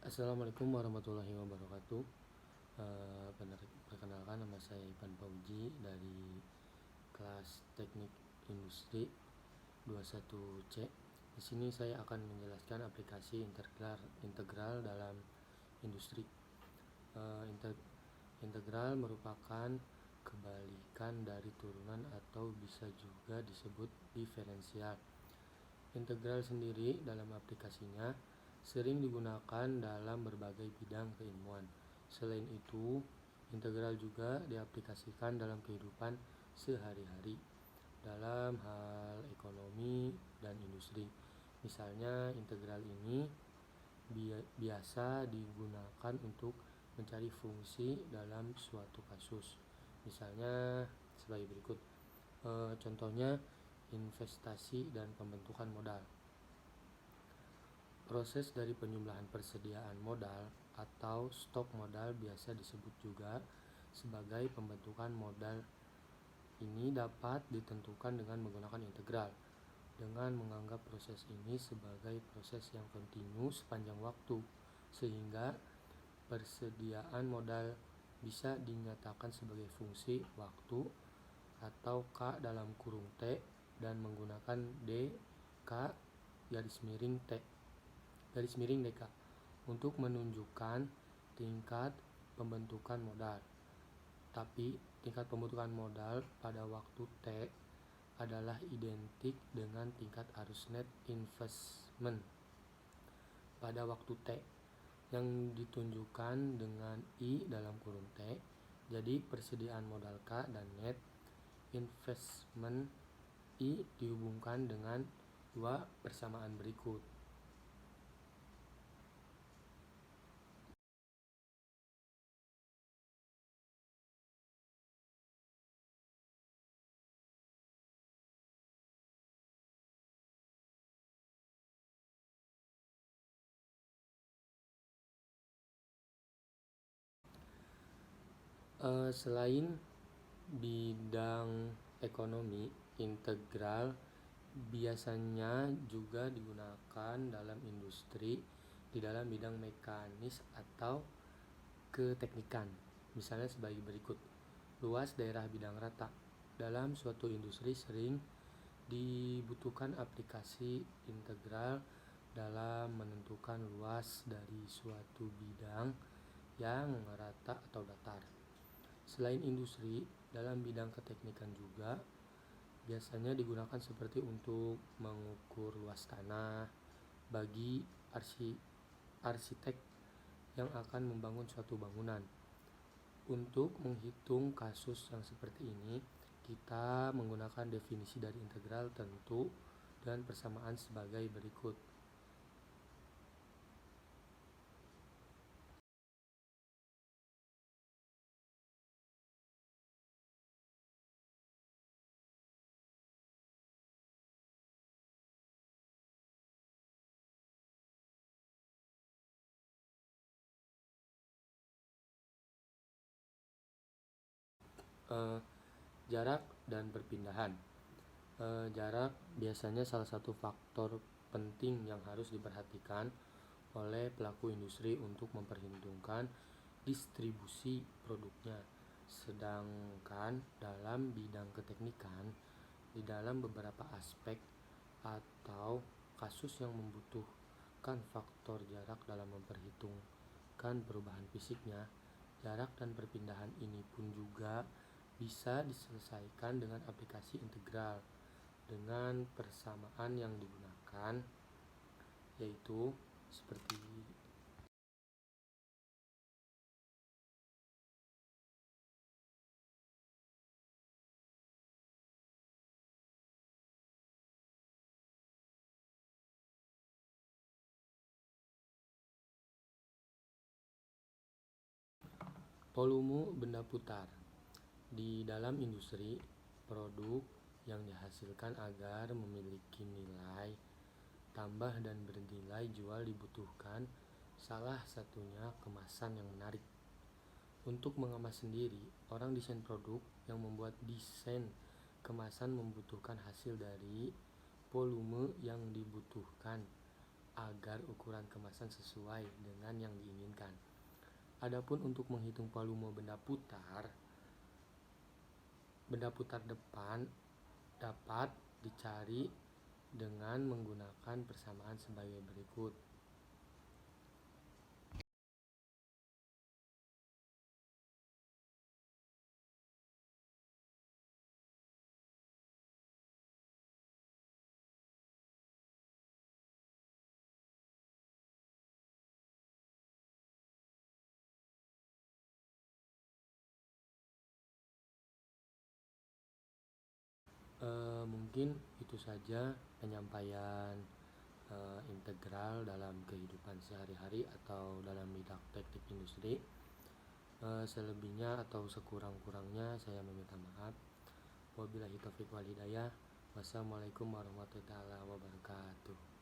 Assalamualaikum warahmatullahi wabarakatuh. Perkenalkan, nama saya Ivan Fauji dari kelas Teknik Industri 21C. Di sini saya akan menjelaskan aplikasi integral dalam industri. Integral merupakan kebalikan dari turunan atau bisa juga disebut diferensial. Integral sendiri dalam aplikasinya sering digunakan dalam berbagai bidang keilmuan. Selain itu, integral juga diaplikasikan dalam kehidupan sehari-hari dalam hal ekonomi dan industri. Misalnya, integral ini biasa digunakan untuk mencari fungsi dalam suatu kasus. Misalnya sebagai berikut. Contohnya investasi dan pembentukan modal. Proses dari penjumlahan persediaan modal atau stok modal biasa disebut juga sebagai pembentukan modal. Ini dapat ditentukan dengan menggunakan integral dengan menganggap proses ini sebagai proses yang kontinu sepanjang waktu, sehingga persediaan modal bisa dinyatakan sebagai fungsi waktu atau K dalam kurung T dan menggunakan D K garis miring DK untuk menunjukkan tingkat pembentukan modal. Tapi tingkat pembentukan modal pada waktu T adalah identik dengan tingkat arus net investment pada waktu T yang ditunjukkan dengan I dalam kurung T. Jadi persediaan modal K dan net investment I dihubungkan dengan dua persamaan berikut. Selain bidang ekonomi, integral biasanya juga digunakan dalam industri di dalam bidang mekanis atau keteknikan. Misalnya sebagai berikut. Luas daerah bidang rata. Dalam suatu industri sering dibutuhkan aplikasi integral dalam menentukan luas dari suatu bidang yang rata atau datar. Selain industri, dalam bidang keteknikan juga biasanya digunakan seperti untuk mengukur luas tanah bagi arsitek yang akan membangun suatu bangunan. Untuk menghitung kasus yang seperti ini, kita menggunakan definisi dari integral tentu dan persamaan sebagai berikut. Jarak dan perpindahan. Jarak biasanya salah satu faktor penting yang harus diperhatikan oleh pelaku industri untuk memperhitungkan distribusi produknya. Sedangkan dalam bidang keteknikan, di dalam beberapa aspek atau kasus yang membutuhkan faktor jarak dalam memperhitungkan perubahan fisiknya, jarak dan perpindahan ini pun juga bisa diselesaikan dengan aplikasi integral dengan persamaan yang digunakan, yaitu seperti volume benda putar. Di dalam industri, produk yang dihasilkan agar memiliki nilai tambah dan bernilai jual dibutuhkan salah satunya kemasan yang menarik. Untuk mengemas sendiri, orang desain produk yang membuat desain kemasan membutuhkan hasil dari volume yang dibutuhkan agar ukuran kemasan sesuai dengan yang diinginkan. Adapun untuk menghitung volume benda putar depan dapat dicari dengan menggunakan persamaan sebagai berikut. Mungkin itu saja penyampaian integral dalam kehidupan sehari-hari atau dalam bidang teknik industri. Selebihnya atau sekurang-kurangnya saya meminta maaf. Wabillahi taufiq wal hidayah. Wassalamualaikum warahmatullahi wabarakatuh.